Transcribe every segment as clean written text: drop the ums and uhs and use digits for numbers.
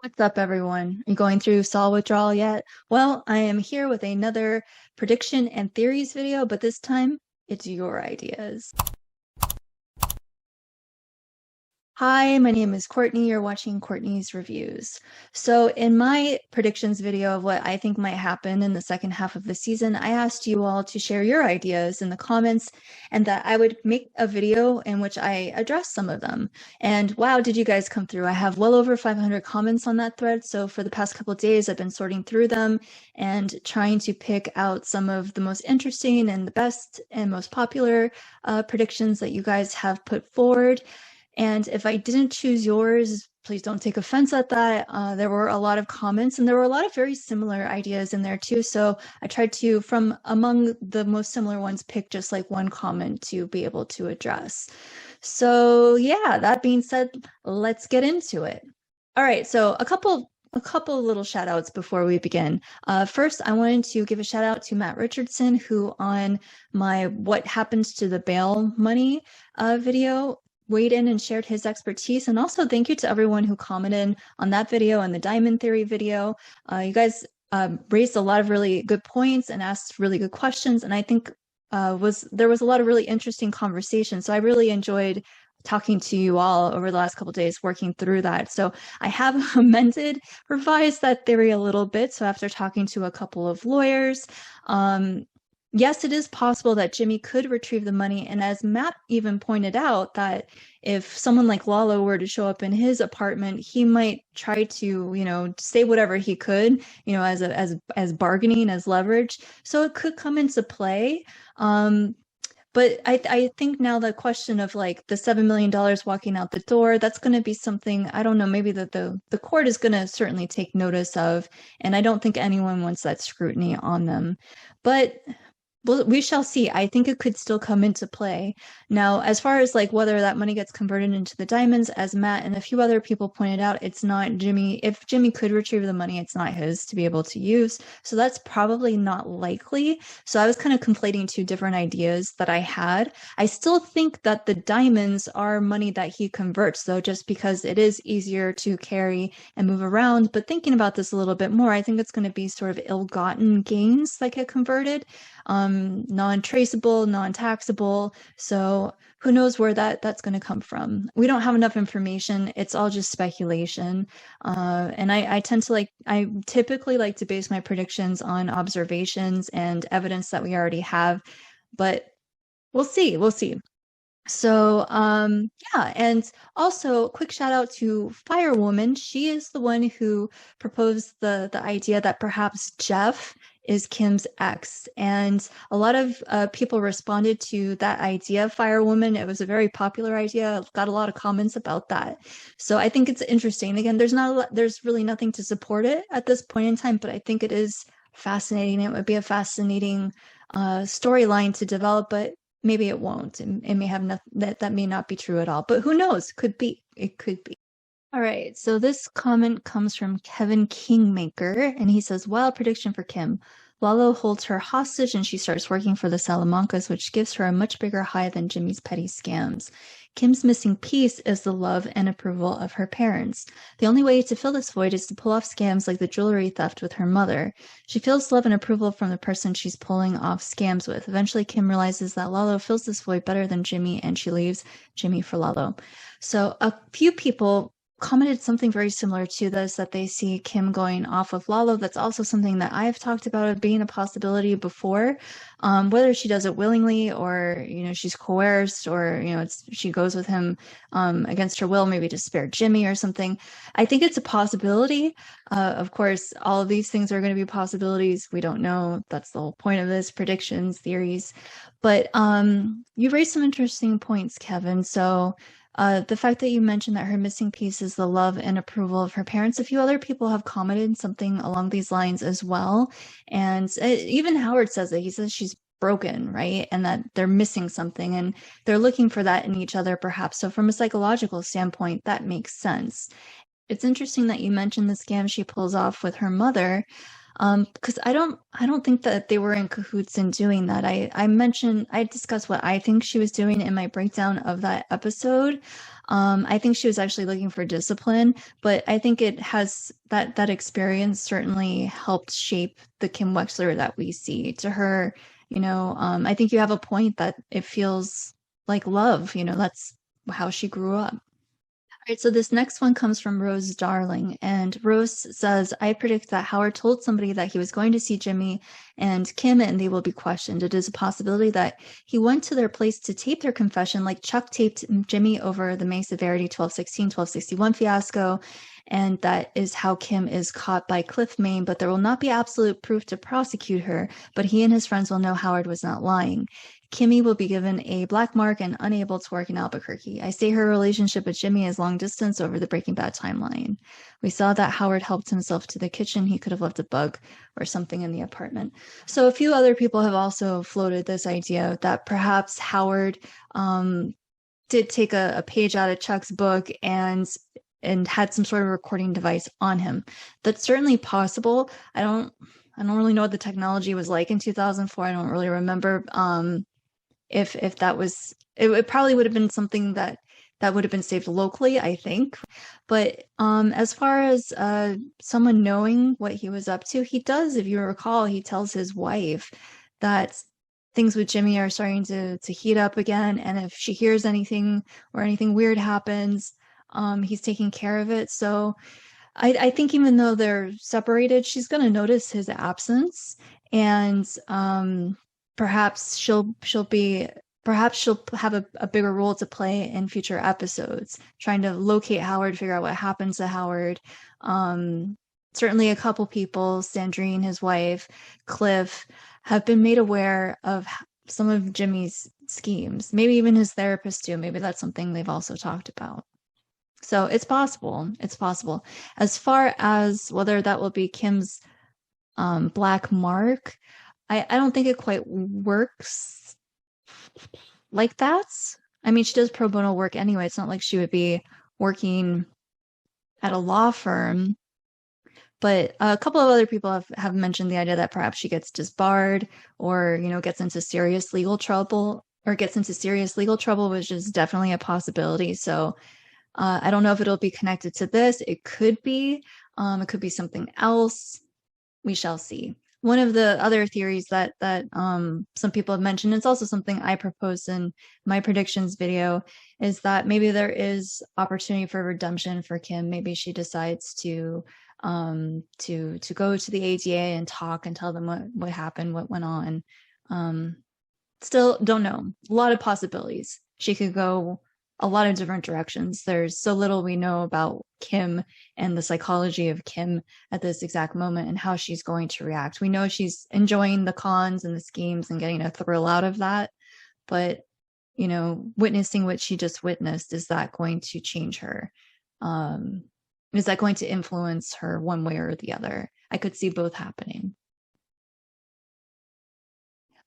What's up, everyone? Are you going through Saul withdrawal yet? Well, I am here with another prediction and theories video, but this time it's your ideas. Hi, my name is Courtney. You're watching Courtney's Reviews. So, in my predictions video of what I think might happen in the second half of the season, I asked you all to share your ideas in the comments and that I would make a video in which I address some of them. And wow, did you guys come through? I have well over 500 comments on that thread. So, for the past couple days, I've been sorting through them and trying to pick out some of the most interesting and the best and most popular predictions that you guys have put forward. And if I didn't choose yours, please don't take offense at that. There were a lot of comments and there were a lot of very similar ideas in there too. So I tried to, from among the most similar ones, pick just like one comment to be able to address. So yeah, that being said, let's get into it. All right, so a couple little shout outs before we begin. First, I wanted to give a shout out to Matt Richardson, who on my What Happens to the Bail Money video weighed in and shared his expertise. And also thank you to everyone who commented on that video and the Diamond Theory video. You guys raised a lot of really good points and asked really good questions. And I think there was a lot of really interesting conversation. So I really enjoyed talking to you all over the last couple of days, working through that. So I have revised that theory a little bit. So after talking to a couple of lawyers, yes, it is possible that Jimmy could retrieve the money. And as Matt even pointed out, that if someone like Lalo were to show up in his apartment, he might try to, say whatever he could, as bargaining, as leverage. So it could come into play. But I think now the question of like the $7 million walking out the door, that's going to be something, I don't know, maybe that the court is going to certainly take notice of. And I don't think anyone wants that scrutiny on them. But we shall see. I think it could still come into play. Now, as far as like whether that money gets converted into the diamonds, as Matt and a few other people pointed out, it's not Jimmy. If Jimmy could retrieve the money, it's not his to be able to use. So that's probably not likely. So I was kind of conflating two different ideas that I had. I still think that the diamonds are money that he converts, though, just because it is easier to carry and move around. But thinking about this a little bit more, I think it's going to be sort of ill-gotten gains that get converted. Non-traceable, non-taxable. So who knows where that's going to come from? We don't have enough information. It's all just speculation. And I typically like to base my predictions on observations and evidence that we already have, but we'll see. So, yeah, and also quick shout out to Firewoman. She is the one who proposed the idea that perhaps Jeff is Kim's ex, and a lot of people responded to that idea, Firewoman. It was a very popular idea. Got a lot of comments about that. So I think it's interesting. Again, there's really nothing to support it at this point in time, but I think it is fascinating. It would be a fascinating storyline to develop, but maybe it won't. It may have that may not be true at all, but who knows? Could be. It could be. All right, so this comment comes from Kevin Kingmaker, and he says, wild prediction for Kim. Lalo holds her hostage and she starts working for the Salamancas, which gives her a much bigger high than Jimmy's petty scams. Kim's missing piece is the love and approval of her parents. The only way to fill this void is to pull off scams like the jewelry theft with her mother. She feels love and approval from the person she's pulling off scams with. Eventually, Kim realizes that Lalo fills this void better than Jimmy, and she leaves Jimmy for Lalo. So a few people commented something very similar to this, that they see Kim going off of Lalo. That's also something that I've talked about being a possibility before, whether she does it willingly or, she's coerced or, she goes with him against her will, maybe to spare Jimmy or something. I think it's a possibility. Of course, all of these things are going to be possibilities. We don't know. That's the whole point of this, predictions, theories. But you raised some interesting points, Kevin. So the fact that you mentioned that her missing piece is the love and approval of her parents. A few other people have commented something along these lines as well. And even Howard says it. He says she's broken, right? And that they're missing something and they're looking for that in each other, perhaps. So from a psychological standpoint, that makes sense. It's interesting that you mentioned the scam she pulls off with her mother. Because I don't think that they were in cahoots in doing that. I discussed what I think she was doing in my breakdown of that episode. I think she was actually looking for discipline, but I think it has that experience certainly helped shape the Kim Wexler that we see. To her, I think you have a point that it feels like love. That's how she grew up. All right, so this next one comes from Rose Darling, and Rose says, I predict that Howard told somebody that he was going to see Jimmy and Kim and they will be questioned. It is a possibility that he went to their place to tape their confession, like Chuck taped Jimmy over the Mesa Verde 1216, 1261 fiasco, and that is how Kim is caught by Cliff Main, but there will not be absolute proof to prosecute her, but he and his friends will know Howard was not lying. Kimmy will be given a black mark and unable to work in Albuquerque. I say her relationship with Jimmy is long distance over the Breaking Bad timeline. We saw that Howard helped himself to the kitchen. He could have left a bug or something in the apartment. So a few other people have also floated this idea that perhaps Howard did take a page out of Chuck's book and had some sort of recording device on him. That's certainly possible. I don't really know what the technology was like in 2004. I don't really remember. If that was it probably would have been something that would have been saved locally, I think. But as far as someone knowing what he was up to, he does, if you recall, he tells his wife that things with Jimmy are starting to heat up again, and if she hears anything or anything weird happens, he's taking care of it. So I think even though they're separated, she's going to notice his absence, and perhaps she'll have a bigger role to play in future episodes, trying to locate Howard, figure out what happened to Howard. Certainly a couple people, Sandrine, his wife, Cliff, have been made aware of some of Jimmy's schemes. Maybe even his therapist too. Maybe that's something they've also talked about. So it's possible. It's possible. As far as whether that will be Kim's black mark, I don't think it quite works like that. I mean, she does pro bono work anyway. It's not like she would be working at a law firm. But a couple of other people have mentioned the idea that perhaps she gets disbarred or, gets into serious legal trouble, which is definitely a possibility. So I don't know if it'll be connected to this. It could be. It could be something else. We shall see. One of the other theories that some people have mentioned, it's also something I proposed in my predictions video, is that maybe there is opportunity for redemption for Kim. Maybe she decides to go to the ADA and talk and tell them what happened, what went on. Still don't know. A lot of possibilities. She could go a lot of different directions. There's so little we know about Kim and the psychology of Kim at this exact moment and how she's going to react. We know she's enjoying the cons and the schemes and getting a thrill out of that. But, witnessing what she just witnessed, is that going to change her? Is that going to influence her one way or the other? I could see both happening.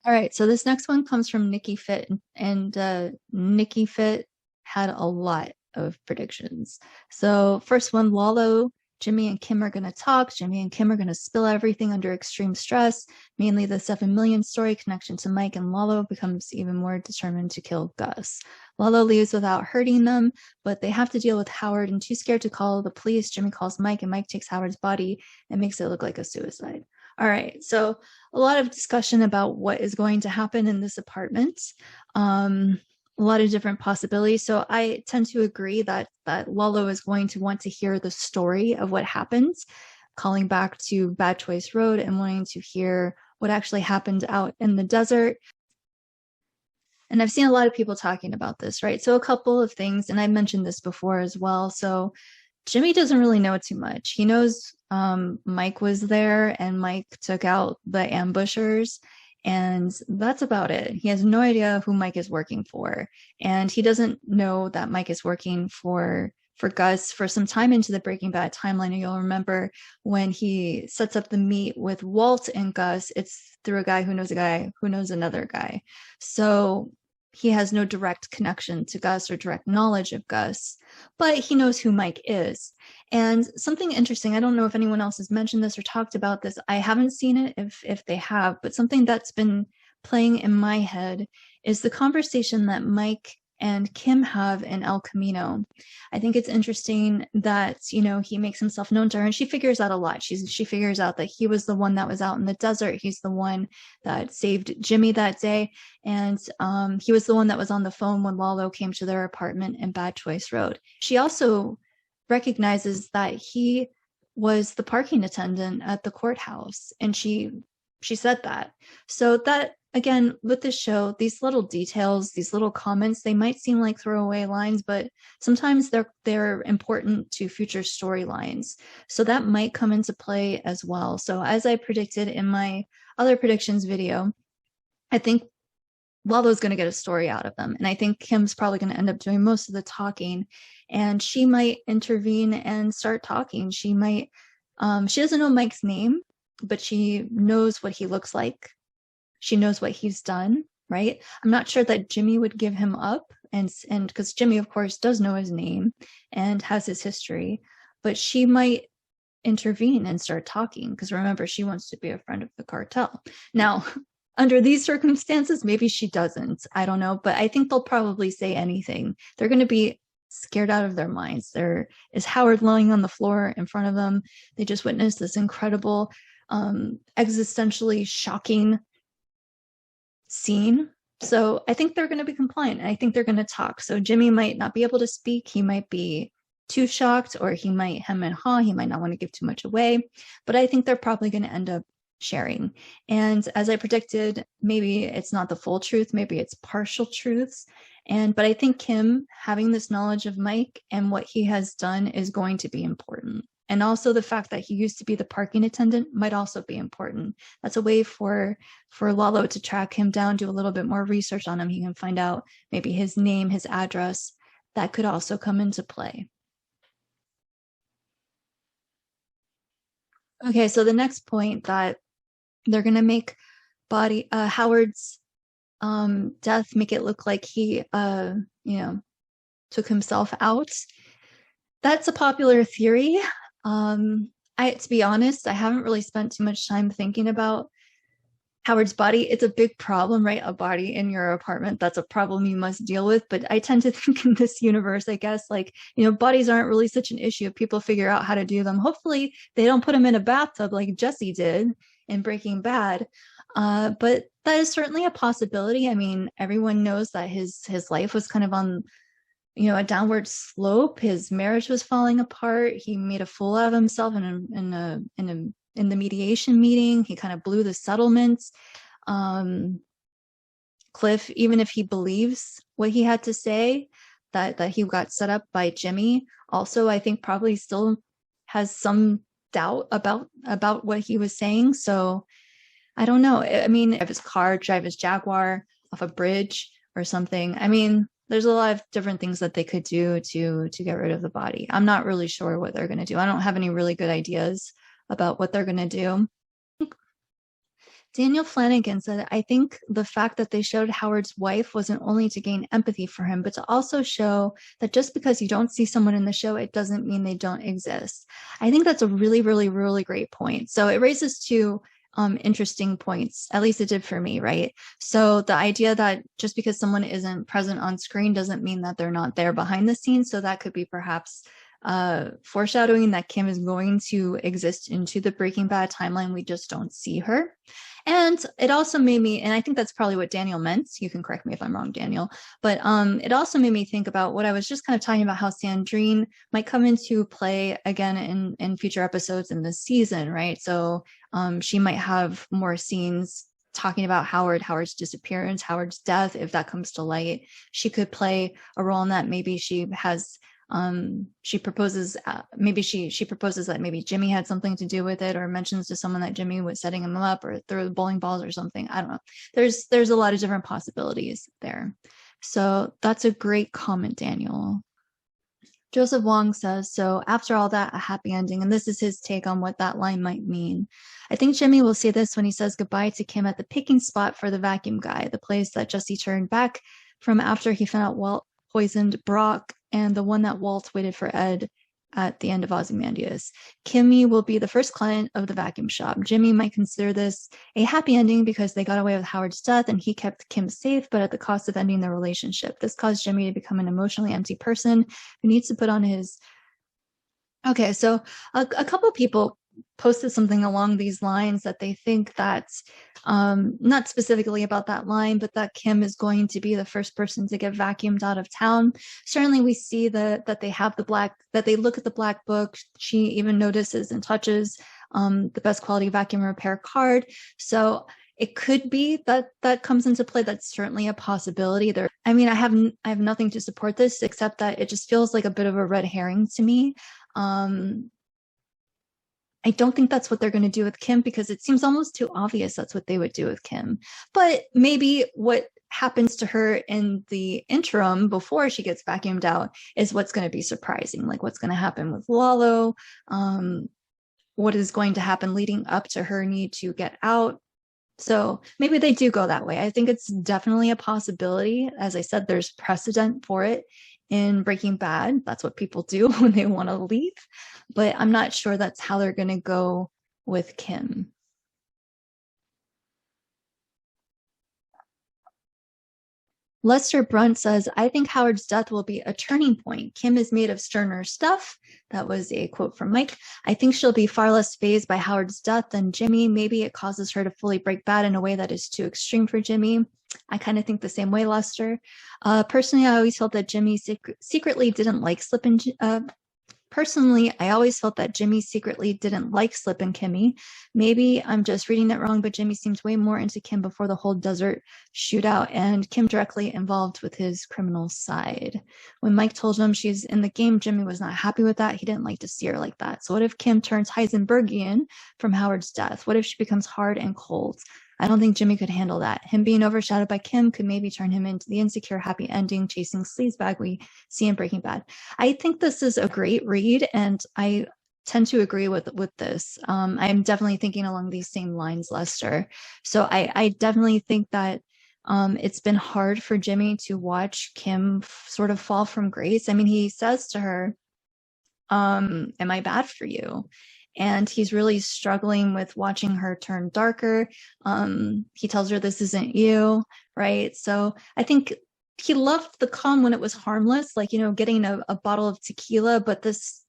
All right, so this next one comes from Nikki Fit, and Nikki Fit had a lot of predictions. So first one, Lalo, Jimmy and Kim are going to talk. Jimmy and Kim are going to spill everything under extreme stress, mainly the 7 million story connection to Mike, and Lalo becomes even more determined to kill Gus. Lalo leaves without hurting them, but they have to deal with Howard, and too scared to call the police, Jimmy calls Mike, and Mike takes Howard's body and makes it look like a suicide. All right, so a lot of discussion about what is going to happen in this apartment. A lot of different possibilities. So I tend to agree that Lalo is going to want to hear the story of what happened, calling back to Bad Choice Road and wanting to hear what actually happened out in the desert. And I've seen a lot of people talking about this, right? So a couple of things, and I mentioned this before as well. So Jimmy doesn't really know too much. He knows Mike was there and Mike took out the ambushers, and that's about it. He has no idea who Mike is working for. And he doesn't know that Mike is working for Gus for some time into the Breaking Bad timeline. And you'll remember when he sets up the meet with Walt and Gus, it's through a guy who knows another guy. So he has no direct connection to Gus or direct knowledge of Gus, but he knows who Mike is. And something interesting, I don't know if anyone else has mentioned this or talked about this. I haven't seen it if they have, but something that's been playing in my head is the conversation that Mike and Kim have in El Camino. I think it's interesting that, you know, he makes himself known to her, and she figures out a lot. She figures out that he was the one that was out in the desert. He's the one that saved Jimmy that day. And he was the one that was on the phone when Lalo came to their apartment in Bad Choice Road. She also recognizes that he was the parking attendant at the courthouse, and she said that. So that, again, with this show, these little details, these little comments, they might seem like throwaway lines, but sometimes they're important to future storylines. So that might come into play as well. So as I predicted in my other predictions video, I think Lalo's going to get a story out of them. And I think Kim's probably going to end up doing most of the talking, and she might intervene and start talking. She might, she doesn't know Mike's name, but she knows what he looks like. She knows what he's done, right? I'm not sure that Jimmy would give him up, and because Jimmy, of course, does know his name and has his history, but she might intervene and start talking, because remember, she wants to be a friend of the cartel. Now, under these circumstances, maybe she doesn't. I don't know, but I think they'll probably say anything. They're going to be scared out of their minds. There is Howard lying on the floor in front of them. They just witnessed this incredible, existentially shocking scene. So I think they're going to be compliant. I think they're going to talk. So Jimmy might not be able to speak. He might be too shocked, or he might hem and haw. He might not want to give too much away, but I think they're probably going to end up sharing. And as I predicted, maybe it's not the full truth, maybe it's partial truths. But I think Kim having this knowledge of Mike and what he has done is going to be important. And also the fact that he used to be the parking attendant might also be important. That's a way for Lalo to track him down, do a little bit more research on him. He can find out maybe his name, his address. That could also come into play. Okay, so the next point that they're going to make Howard's death, make it look like he, took himself out. That's a popular theory. To be honest, I haven't really spent too much time thinking about Howard's body. It's a big problem, right? A body in your apartment, that's a problem you must deal with. But I tend to think in this universe, I guess, like, bodies aren't really such an issue if people figure out how to do them. Hopefully they don't put him in a bathtub like Jesse did in Breaking Bad. But that is certainly a possibility. I mean, everyone knows that his life was kind of on, a downward slope. His marriage was falling apart. He made a fool out of himself in the mediation meeting. He kind of blew the settlements. Cliff, even if he believes what he had to say, that he got set up by Jimmy, also I think probably still has some doubt about what he was saying. So I don't know. I mean, if his car, drive his Jaguar off a bridge or something. I mean, there's a lot of different things that they could do to get rid of the body. I'm not really sure what they're going to do. I don't have any really good ideas about what they're going to do. Daniel Flanagan said, I think the fact that they showed Howard's wife wasn't only to gain empathy for him, but to also show that just because you don't see someone in the show, it doesn't mean they don't exist. I think that's a really, really, really great point. So it raises two interesting points, at least it did for me, right? So the idea that just because someone isn't present on screen doesn't mean that they're not there behind the scenes. So that could be perhaps foreshadowing that Kim is going to exist into the Breaking Bad timeline. We just don't see her. And it also made me, and I think that's probably what Daniel meant. You can correct me if I'm wrong, Daniel. But it also made me think about what I was just kind of talking about, how Sandrine might come into play again in future episodes in this season, right? So she might have more scenes talking about Howard's disappearance, Howard's death. If that comes to light, she could play a role in that. Maybe she has she proposes that maybe Jimmy had something to do with it, or mentions to someone that Jimmy was setting him up, or throw the bowling balls or something. I don't know. There's a lot of different possibilities there. So that's a great comment, Daniel. Joseph Wong says, so after all that, a happy ending. And this is his take on what that line might mean. I think Jimmy will say this when he says goodbye to Kim at the picking spot for the vacuum guy, the place that Jesse turned back from after he found out Walt poisoned Brock, and the one that Walt waited for Ed at the end of Ozymandias. Kimmy will be the first client of the vacuum shop. Jimmy might consider this a happy ending because they got away with Howard's death and he kept Kim safe, but at the cost of ending their relationship. This caused Jimmy to become an emotionally empty person who needs to put on his... Okay, so a couple people posted something along these lines that they think that, not specifically about that line, but that Kim is going to be the first person to get vacuumed out of town. Certainly we see that they have that they look at the black book. She even notices and touches the best quality vacuum repair card. So it could be that comes into play. That's certainly a possibility. I mean, I have nothing to support this except that it just feels like a bit of a red herring to me. I don't think that's what they're going to do with Kim because it seems almost too obvious that's what they would do with Kim. But maybe what happens to her in the interim before she gets vacuumed out is what's going to be surprising, like what's going to happen with Lalo, what is going to happen leading up to her need to get out. So maybe they do go that way. I think it's definitely a possibility. As I said, there's precedent for it in Breaking Bad. That's what people do when they want to leave. But I'm not sure that's how they're going to go with Kim. Lester Brunt says, I think Howard's death will be a turning point. Kim is made of sterner stuff. That was a quote from Mike. I think she'll be far less fazed by Howard's death than Jimmy. Maybe it causes her to fully break bad in a way that is too extreme for Jimmy. I kind of think the same way, Lester. Personally, I always felt that Jimmy secretly didn't like Slippin Kimmy. Maybe I'm just reading that wrong, but Jimmy seems way more into Kim before the whole desert shootout and Kim directly involved with his criminal side. When Mike told him she's in the game, Jimmy was not happy with that. He didn't like to see her like that. So what if Kim turns Heisenbergian from Howard's death? What if she becomes hard and cold? I don't think Jimmy could handle that. Him being overshadowed by Kim could maybe turn him into the insecure, happy ending, chasing sleazebag we see in Breaking Bad. I think this is a great read, and I tend to agree with this. I'm definitely thinking along these same lines, Lester. So I definitely think that it's been hard for Jimmy to watch Kim sort of fall from grace. I mean, he says to her, am I bad for you? And he's really struggling with watching her turn darker. He tells her this isn't you, right? So I think he loved the calm when it was harmless, like, you know, getting a bottle of tequila, but this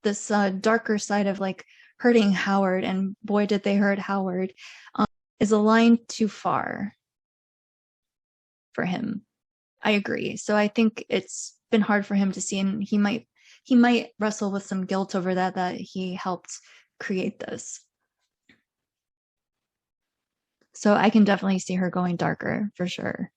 darker side of like hurting Howard, and boy, did they hurt Howard, is a line too far for him. I agree. So I think it's been hard for him to see, and he might wrestle with some guilt over that he helped create this. So I can definitely see her going darker for sure.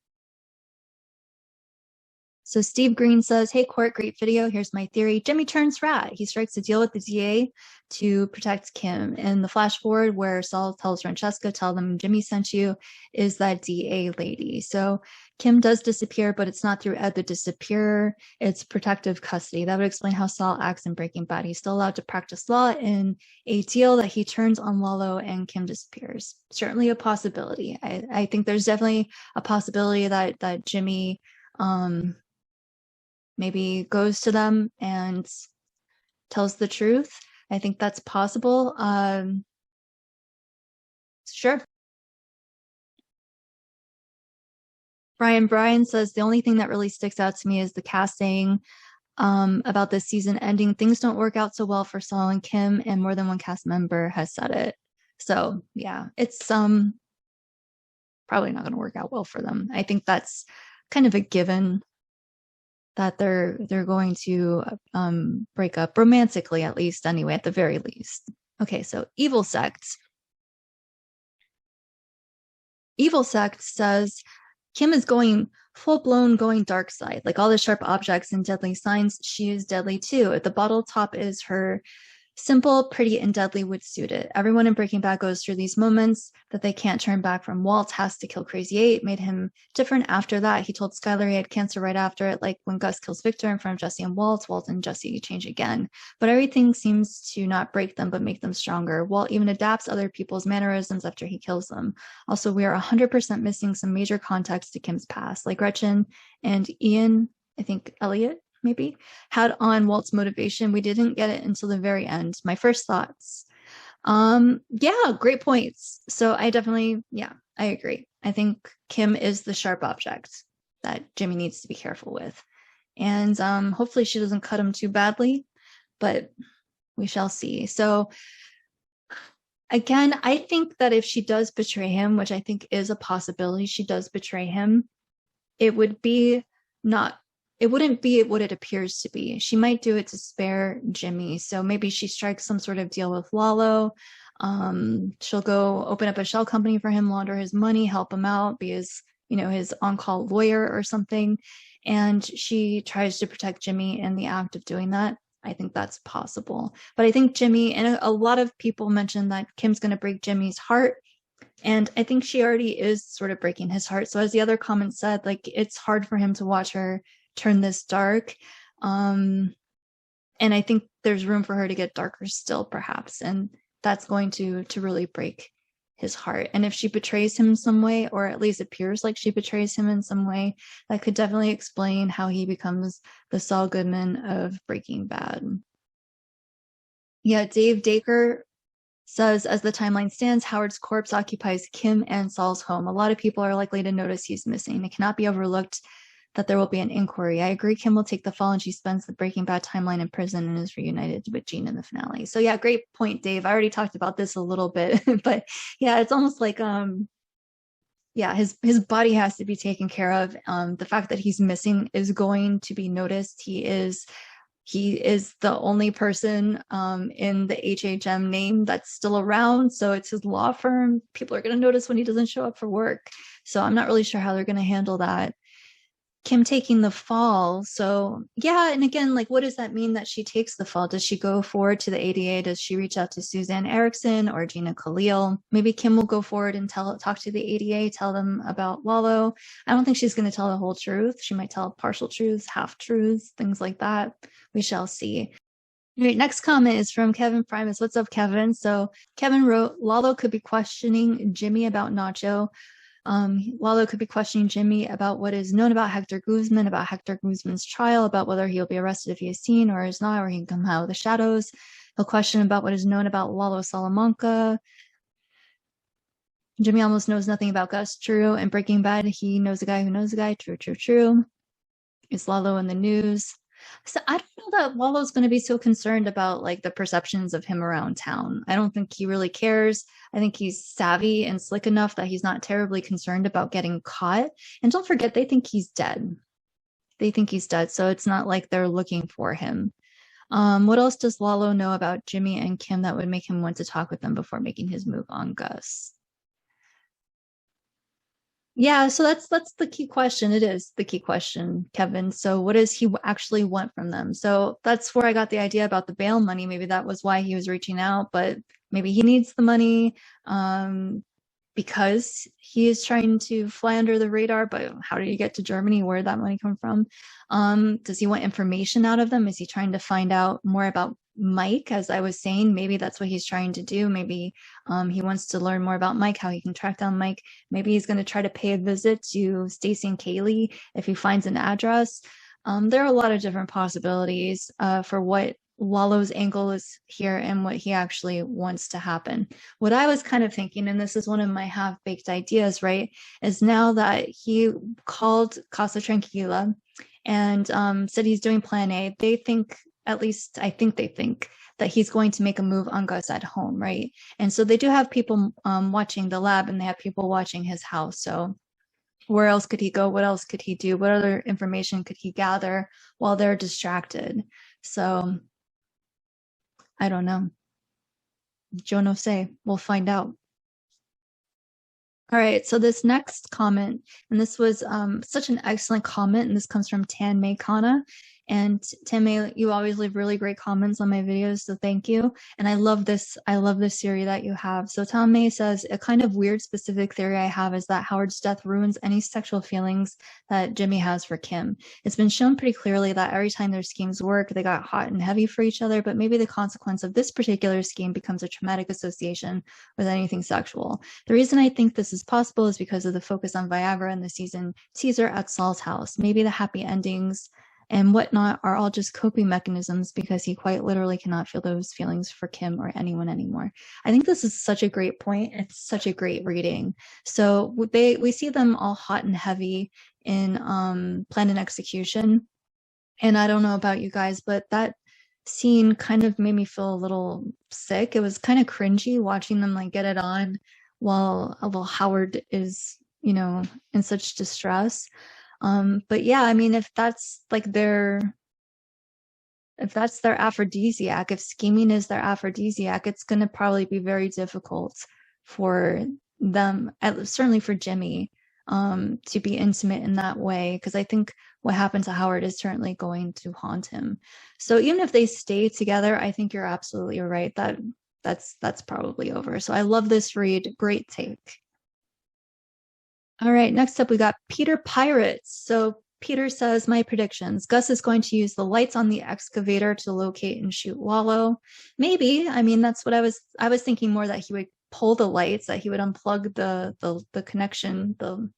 So Steve Green says, hey, Court, great video. Here's my theory. Jimmy turns rat. He strikes a deal with the DA to protect Kim. And the flash forward where Saul tells Francesca, tell them Jimmy sent you, is that DA lady. So Kim does disappear, but it's not through Ed the disappearer. It's protective custody. That would explain how Saul acts in Breaking Bad. He's still allowed to practice law in a deal that he turns on Lalo and Kim disappears. Certainly a possibility. I think there's definitely a possibility that Jimmy maybe goes to them and tells the truth. I think that's possible. Sure. Brian says, the only thing that really sticks out to me is the casting about this season ending. Things don't work out so well for Saul and Kim, and more than one cast member has said it. So yeah, it's probably not going to work out well for them. I think that's kind of a given, that they're going to break up romantically, at least anyway, at the very least. Okay, so Evil Sect. Evil Sect says, Kim is going full-blown going dark side. Like all the sharp objects and deadly signs, she is deadly too. If the bottle top is her Simple, pretty, and deadly would suit it. Everyone in Breaking Bad goes through these moments that they can't turn back from. Walt has to kill Crazy Eight, made him different after that. He told Skyler he had cancer right after it, like when Gus kills Victor in front of Jesse and Walt and Jesse change again. But everything seems to not break them, but make them stronger. Walt even adapts other people's mannerisms after he kills them. Also, we are 100% missing some major context to Kim's past, like Gretchen and Ian, I think Elliot, maybe, had on Walt's motivation. We didn't get it until the very end. My first thoughts. Yeah, great points. So I definitely, yeah, I agree. I think Kim is the sharp object that Jimmy needs to be careful with. And hopefully she doesn't cut him too badly, but we shall see. So again, I think that if she does betray him, which I think is a possibility, she does betray him, it would be not, it wouldn't be what it appears to be. She might do it to spare Jimmy. So maybe she strikes some sort of deal with Lalo. She'll go open up a shell company for him, launder his money, help him out, be his, his on-call lawyer or something. And she tries to protect Jimmy in the act of doing that. I think that's possible. But I think Jimmy, and a lot of people mentioned that Kim's going to break Jimmy's heart. And I think she already is sort of breaking his heart. So as the other comment said, like, it's hard for him to watch her turn this dark. And I think there's room for her to get darker still, perhaps. And that's going to really break his heart. And if she betrays him in some way, or at least appears like she betrays him in some way, that could definitely explain how he becomes the Saul Goodman of Breaking Bad. Yeah, Dave Dacre says, as the timeline stands, Howard's corpse occupies Kim and Saul's home. A lot of people are likely to notice he's missing. It cannot be overlooked that there will be an inquiry. I agree Kim will take the fall and she spends the Breaking Bad timeline in prison and is reunited with Gene in the finale. So yeah, great point, Dave. I already talked about this a little bit, but yeah, it's almost like yeah, his body has to be taken care of. The fact that he's missing is going to be noticed. He is the only person in the HHM name that's still around. So it's his law firm. People are going to notice when he doesn't show up for work. So I'm not really sure how they're going to handle that. Kim taking the fall. So yeah, and again, like, what does that mean that she takes the fall? Does she go forward to the ADA? Does she reach out to Suzanne Erickson or Gina Khalil? Maybe Kim will go forward and talk to the ADA, tell them about Lalo. I don't think she's going to tell the whole truth. She might tell partial truths, half truths, things like that. We shall see. All right, next comment is from Kevin Primus. What's up, Kevin? So Kevin wrote, Lalo could be questioning Jimmy about Nacho. Lalo could be questioning Jimmy about what is known about Hector Guzman's trial, about whether he'll be arrested if he is seen or is not, or he can come out of the shadows. He'll question about what is known about Lalo Salamanca. Jimmy almost knows nothing about Gus. True. And Breaking Bad, he knows a guy who knows a guy. True. Is Lalo in the news? So I don't know that Lalo's going to be so concerned about like the perceptions of him around town. I don't think he really cares. I think he's savvy and slick enough that he's not terribly concerned about getting caught. And don't forget, they think he's dead. So it's not like they're looking for him. What else does Lalo know about Jimmy and Kim that would make him want to talk with them before making his move on Gus? Yeah, so that's the key question. It is the key question, Kevin. So what does he actually want from them? So that's where I got the idea about the bail money. Maybe that was why he was reaching out, but maybe he needs the money because he is trying to fly under the radar. But how did he get to Germany? Where did that money come from? Does he want information out of them? Is he trying to find out more about Mike? As I was saying, maybe that's what he's trying to do. Maybe he wants to learn more about Mike, how he can track down Mike. Maybe he's going to try to pay a visit to Stacy and Kaylee if he finds an address. There are a lot of different possibilities for what Lalo's angle is here and what he actually wants to happen. What I was kind of thinking, and this is one of my half-baked ideas, right, is now that he called Casa Tranquila and said he's doing Plan A, they think, at least I think they think, that he's going to make a move on Gus at home, right? And so they do have people watching the lab and they have people watching his house. So where else could he go? What else could he do? What other information could he gather while they're distracted? So I don't know. Yo no sé. We'll find out. All right, so this next comment, and this was such an excellent comment, and this comes from Tan May Kana, And Timmy, you always leave really great comments on my videos, so thank you. And I love this theory that you have. So Tom May says, a kind of weird specific theory I have is that Howard's death ruins any sexual feelings that Jimmy has for Kim. It's been shown pretty clearly that every time their schemes work, they got hot and heavy for each other, but maybe the consequence of this particular scheme becomes a traumatic association with anything sexual. The reason I think this is possible is because of the focus on Viagra in the season teaser at Saul's house. Maybe the happy endings and whatnot are all just coping mechanisms because he quite literally cannot feel those feelings for Kim or anyone anymore. I think this is such a great point. It's such a great reading. So we see them all hot and heavy in Plan and Execution. And I don't know about you guys, but that scene kind of made me feel a little sick. It was kind of cringy watching them like get it on while Howard is, you know, in such distress. But yeah, I mean, if that's their aphrodisiac, if scheming is their aphrodisiac, it's going to probably be very difficult for them, certainly for Jimmy, to be intimate in that way, because I think what happened to Howard is certainly going to haunt him. So even if they stay together, I think you're absolutely right that that's probably over. So I love this read. Great take. All right, next up we got Peter Pirates. So Peter says, my predictions. Gus is going to use the lights on the excavator to locate and shoot Lalo. Maybe. I mean, that's what I was thinking more, that he would pull the lights, that he would unplug the connection, the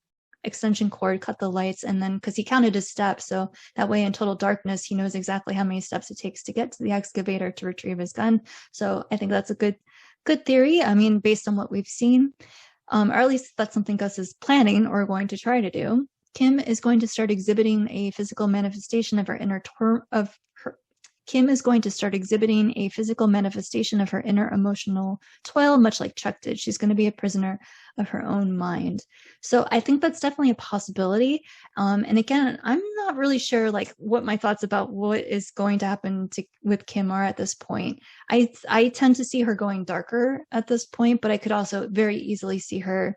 extension cord, cut the lights, and then, because he counted his steps, so that way in total darkness he knows exactly how many steps it takes to get to the excavator to retrieve his gun. So I think that's a good theory. I mean, based on what we've seen. Or at least that's something Gus is planning or going to try to do. Kim is going to start exhibiting a physical manifestation of her inner Kim is going to start exhibiting a physical manifestation of her inner emotional toil, much like Chuck did. She's going to be a prisoner of her own mind. So I think that's definitely a possibility. And again, I'm not really sure like what my thoughts about what is going to happen with Kim are at this point. I tend to see her going darker at this point, but I could also very easily see her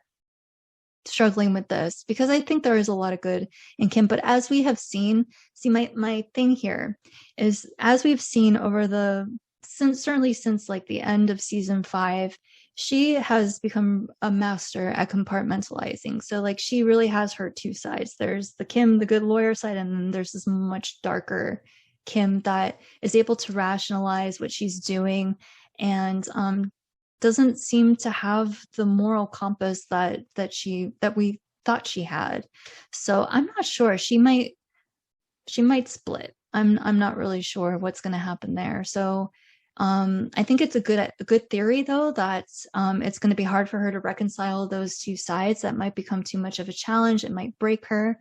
struggling with this, because I think there is a lot of good in Kim. But as we have seen, my thing here is, as we've seen over certainly since like the end of season 5, she has become a master at compartmentalizing. So like she really has her two sides. There's the Kim, the good lawyer side, and then there's this much darker Kim that is able to rationalize what she's doing and doesn't seem to have the moral compass that we thought she had. So I'm not sure. She might split. I'm not really sure what's going to happen there. So I think it's a good theory, though, that it's going to be hard for her to reconcile those two sides. That might become too much of a challenge. It might break her.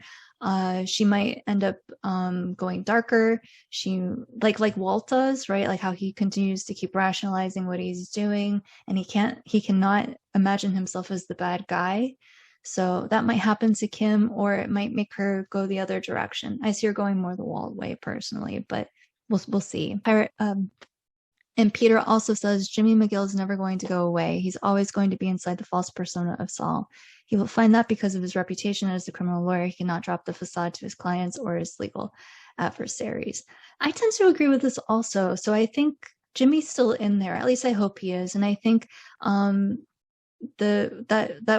She might end up going darker. She like Walt does, right? Like how he continues to keep rationalizing what he's doing, and he cannot imagine himself as the bad guy. So that might happen to Kim, or it might make her go the other direction. I see her going more the Walt way personally, but we'll see. And Peter also says Jimmy McGill is never going to go away. He's always going to be inside the false persona of Saul. He will find that because of his reputation as a criminal lawyer, he cannot drop the facade to his clients or his legal adversaries. I tend to agree with this also. So I think Jimmy's still in there. At least I hope he is. And I think that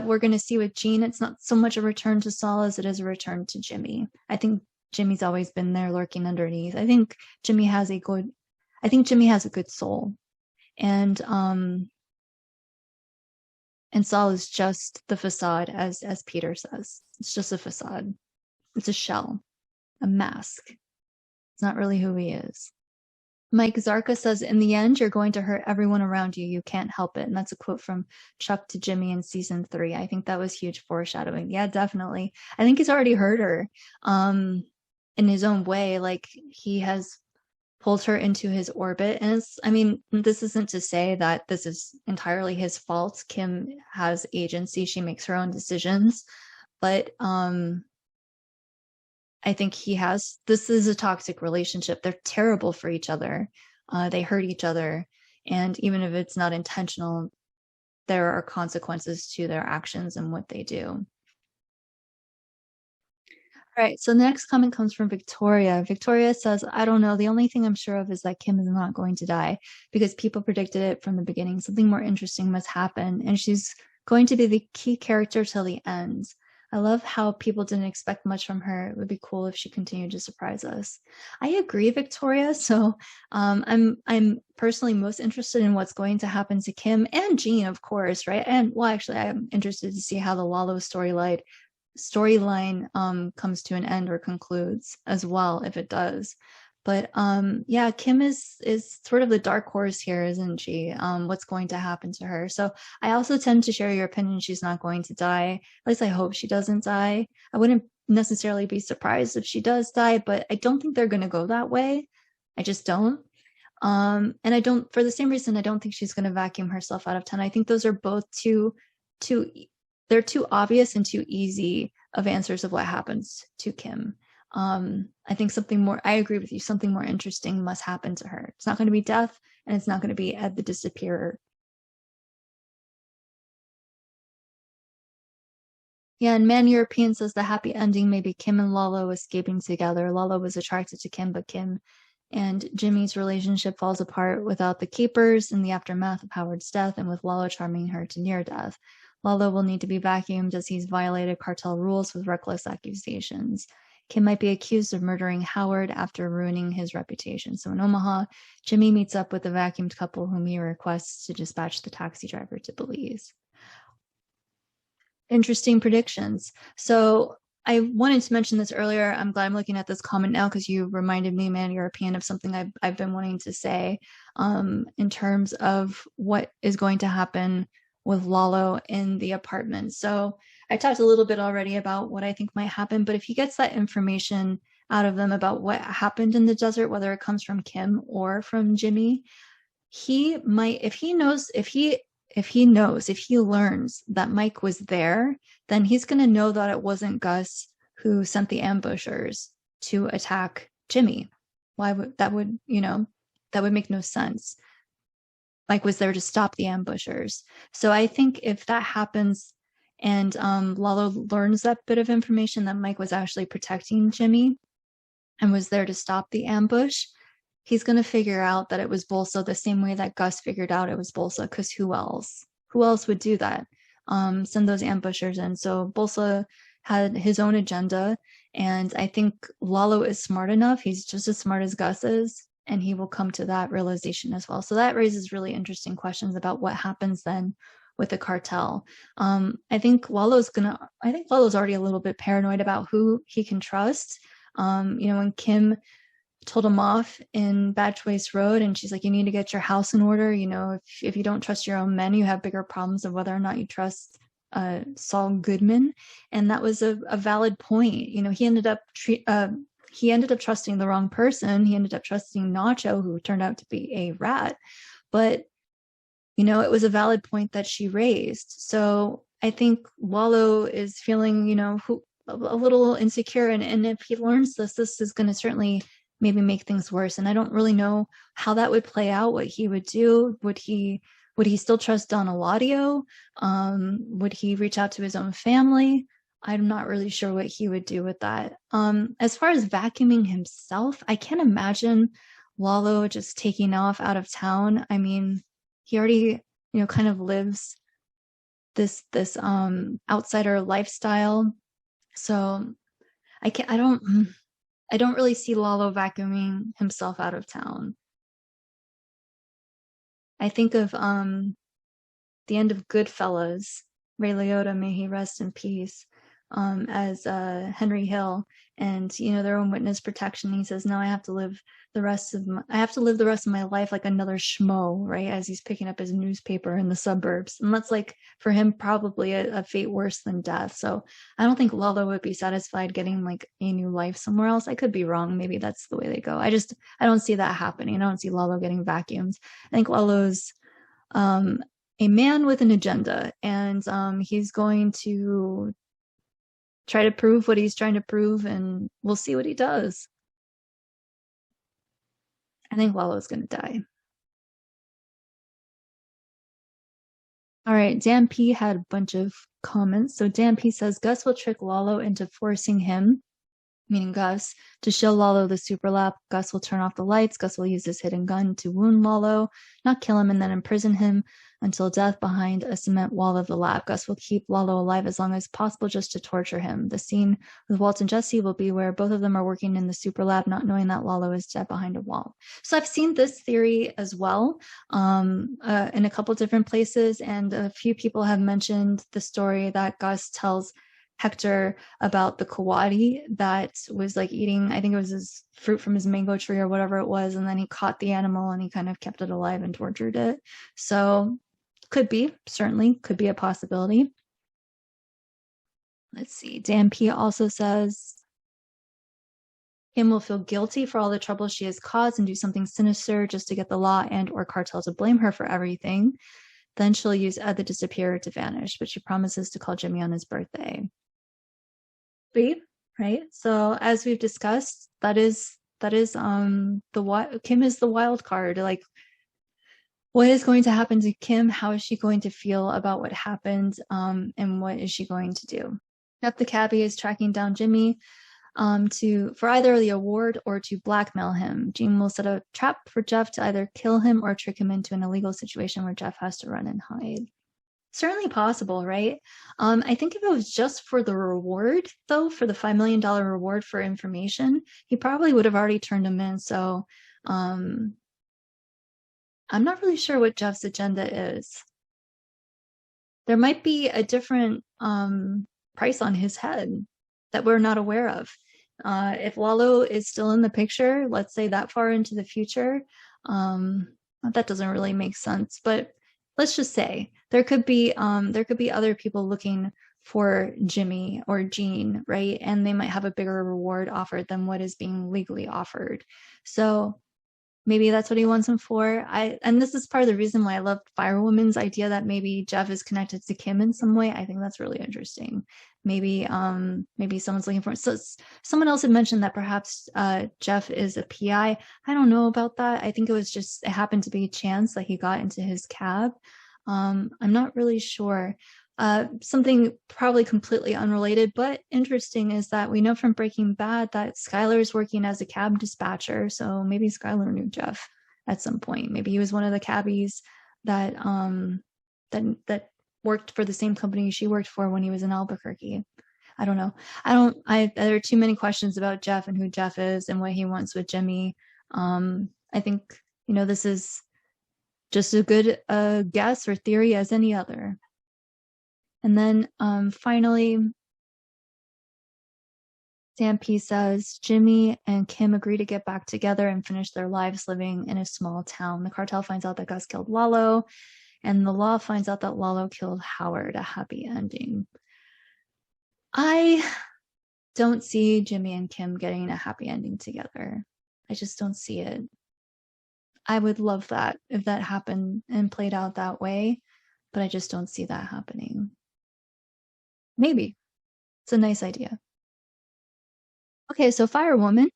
we're going to see with Jean, it's not so much a return to Saul as it is a return to Jimmy. I think Jimmy's always been there lurking underneath. I think Jimmy has a good soul, and Saul is just the facade, as Peter says. It's just a facade. It's a shell, a mask. It's not really who he is. Mike Zarka says, in the end, you're going to hurt everyone around you. You can't help it. And that's a quote from Chuck to Jimmy in season 3. I think that was huge foreshadowing. Yeah, definitely. I think he's already hurt her in his own way. Like he has pulled her into his orbit. And this isn't to say that this is entirely his fault. Kim has agency. She makes her own decisions. But I think this is a toxic relationship. They're terrible for each other. They hurt each other. And even if it's not intentional, there are consequences to their actions and what they do. All right, so the next comment comes from Victoria. Victoria says, I don't know. The only thing I'm sure of is that Kim is not going to die because people predicted it from the beginning. Something more interesting must happen, and she's going to be the key character till the end. I love how people didn't expect much from her. It would be cool if she continued to surprise us. I agree, Victoria. So I'm personally most interested in what's going to happen to Kim and Jean, of course, right? And well, actually, I'm interested to see how the Lalo storyline comes to an end or concludes as well, if it does. But yeah, Kim is sort of the dark horse here, isn't she? What's going to happen to her? So I also tend to share your opinion. She's not going to die. At least I hope she doesn't die. I wouldn't necessarily be surprised if she does die, but I don't think they're going to go that way. I just don't. And I don't, for the same reason, I don't think she's going to vacuum herself out of 10. I think those are both too they're too obvious and too easy of answers of what happens to Kim. I think something more, I agree with you, something more interesting must happen to her. It's not going to be death, and it's not going to be Ed the Disappearer. Yeah, and Man European says the happy ending may be Kim and Lalo escaping together. Lalo was attracted to Kim, but Kim and Jimmy's relationship falls apart without the keepers in the aftermath of Howard's death, and with Lalo charming her to near death. Lalo will need to be vacuumed as he's violated cartel rules with reckless accusations. Kim might be accused of murdering Howard after ruining his reputation. So in Omaha, Jimmy meets up with the vacuumed couple whom he requests to dispatch the taxi driver to Belize. Interesting predictions. So I wanted to mention this earlier. I'm glad I'm looking at this comment now because you reminded me, Man European, of something I've been wanting to say in terms of what is going to happen with Lalo in the apartment. So I talked a little bit already about what I think might happen, but if he gets that information out of them about what happened in the desert, whether it comes from Kim or from Jimmy, he might, if he learns that Mike was there, then he's going to know that it wasn't Gus who sent the ambushers to attack Jimmy. Why would that would, that would make no sense. Mike was there to stop the ambushers. So I think if that happens and Lalo learns that bit of information that Mike was actually protecting Jimmy and was there to stop the ambush, he's going to figure out that it was Bolsa the same way that Gus figured out it was Bolsa, because who else? Who else would do that? Send those ambushers in. So Bolsa had his own agenda, and I think Lalo is smart enough. He's just as smart as Gus is, and he will come to that realization as well. So that raises really interesting questions about what happens then with the cartel. I think Lalo's already a little bit paranoid about who he can trust. When Kim told him off in Bad Choice Road, and she's like, you need to get your house in order. If you don't trust your own men, you have bigger problems of whether or not you trust Saul Goodman. And that was a valid point. He ended up trusting the wrong person. He ended up trusting Nacho, who turned out to be a rat. But it was a valid point that she raised. So I think Lalo is feeling a little insecure, and if he learns this is going to certainly maybe make things worse. And I don't really know how that would play out, what he would do. Would he still trust Don Eladio? Would he reach out to his own family? I'm not really sure what he would do with that. As far as vacuuming himself, I can't imagine Lalo just taking off out of town. I mean, he already, kind of lives this outsider lifestyle. So I don't really see Lalo vacuuming himself out of town. I think of the end of Goodfellas, Ray Liotta, may he rest in peace, as Henry Hill, and their own witness protection. He says, "No, I have to live the rest of my life like another schmo," right? As he's picking up his newspaper in the suburbs, and that's like for him probably a fate worse than death. So I don't think Lalo would be satisfied getting like a new life somewhere else. I could be wrong. Maybe that's the way they go. I don't see that happening. I don't see Lalo getting vacuumed. I think Lalo's a man with an agenda, and he's going to try to prove what he's trying to prove, and we'll see what he does. I think Lalo's going to die. All right, Dan P had a bunch of comments. So Dan P says Gus will trick Lalo into forcing him meaning Gus, to show Lalo the super lap. Gus will turn off the lights. Gus will use his hidden gun to wound Lalo, not kill him, and then imprison him until death behind a cement wall of the lab. Gus will keep Lalo alive as long as possible just to torture him. The scene with Walt and Jesse will be where both of them are working in the super lab, not knowing that Lalo is dead behind a wall. So I've seen this theory as well in a couple different places, and a few people have mentioned the story that Gus tells Hector about the Coati that was like eating, I think it was his fruit from his mango tree or whatever it was, and then he caught the animal and he kind of kept it alive and tortured it. So could be, certainly could be a possibility. Let's see. Dan P also says Kim will feel guilty for all the trouble she has caused and do something sinister just to get the law and or cartel to blame her for everything. Then she'll use Ed the Disappearer to vanish, but she promises to call Jimmy on his birthday. Right? So as we've discussed, that is Kim is the wild card. Like, what is going to happen to Kim? How is she going to feel about what happened? And what is she going to do? Jeff the cabbie is tracking down Jimmy for either the award or to blackmail him. Gene will set a trap for Jeff to either kill him or trick him into an illegal situation where Jeff has to run and hide. Certainly possible, right? I think if it was just for the reward, though, for the $5 million reward for information, he probably would have already turned him in. So I'm not really sure what Jeff's agenda is. There might be a different price on his head that we're not aware of. If Lalo is still in the picture, let's say that far into the future, that doesn't really make sense. But let's just say there could be other people looking for Jimmy or Gene, right? And they might have a bigger reward offered than what is being legally offered. So maybe that's what he wants him for. And this is part of the reason why I loved Firewoman's idea that maybe Jeff is connected to Kim in some way. I think that's really interesting. Maybe someone's looking for it. So someone else had mentioned that perhaps Jeff is a PI. I don't know about that. I think it happened to be a chance that he got into his cab. I'm not really sure. Something probably completely unrelated, but interesting, is that we know from Breaking Bad that Skyler is working as a cab dispatcher. So maybe Skyler knew Jeff at some point. Maybe he was one of the cabbies that worked for the same company she worked for when he was in Albuquerque. I don't know. There are too many questions about Jeff and who Jeff is and what he wants with Jimmy. I think, this is just as good a guess or theory as any other. And then finally, Dan P says Jimmy and Kim agree to get back together and finish their lives living in a small town. The cartel finds out that Gus killed Lalo, and the law finds out that Lalo killed Howard. A happy ending. I don't see Jimmy and Kim getting a happy ending together. I just don't see it. I would love that if that happened and played out that way, but I just don't see that happening. Maybe. It's a nice idea. Okay, so Firewoman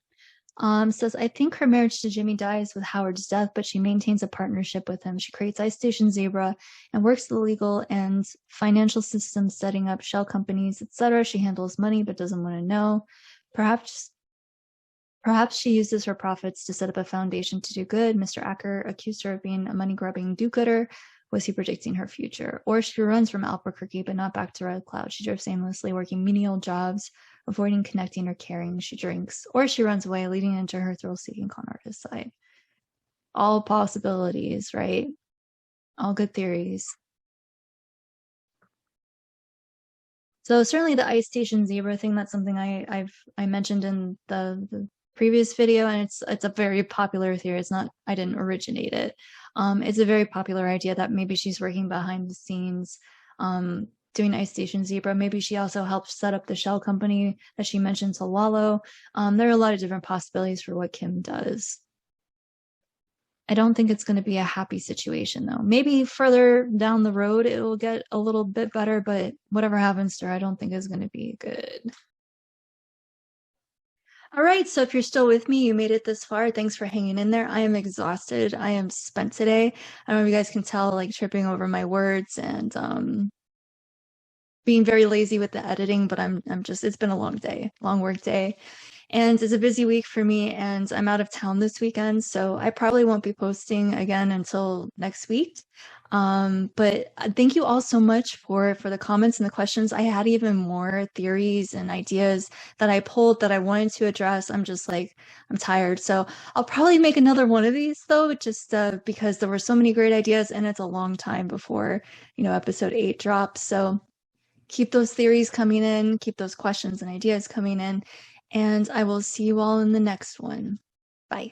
says, I think her marriage to Jimmy dies with Howard's death, but she maintains a partnership with him. She creates Ice Station Zebra and works the legal and financial systems, setting up shell companies, etc. She handles money but doesn't want to know. Perhaps she uses her profits to set up a foundation to do good. Mr. Acker accused her of being a money-grubbing do-gooder. Was he predicting her future? Or she runs from Albuquerque, but not back to Red Cloud. She drifts aimlessly, working menial jobs, avoiding connecting or caring. She drinks. Or she runs away, leading into her thrill-seeking con artist side. All possibilities, right? All good theories. So certainly the Ice Station Zebra thing, that's something I mentioned in the previous video, and it's a very popular theory. I didn't originate it. It's a very popular idea that maybe she's working behind the scenes, doing Ice Station Zebra. Maybe she also helped set up the shell company that she mentioned to Lalo. There are a lot of different possibilities for what Kim does. I don't think it's going to be a happy situation, though. Maybe further down the road, it will get a little bit better, but whatever happens to her, I don't think is going to be good. All right, so if you're still with me, you made it this far. Thanks for hanging in there. I am exhausted. I am spent today. I don't know if you guys can tell, like tripping over my words and being very lazy with the editing, but I'm just, it's been a long day, long work day. And it's a busy week for me, and I'm out of town this weekend, so I probably won't be posting again until next week. But thank you all so much for the comments and the questions. I had even more theories and ideas that I pulled that I wanted to address. I'm just like, I'm tired. So I'll probably make another one of these though, just because there were so many great ideas and it's a long time before, episode 8 drops. So keep those theories coming in, keep those questions and ideas coming in, and I will see you all in the next one. Bye.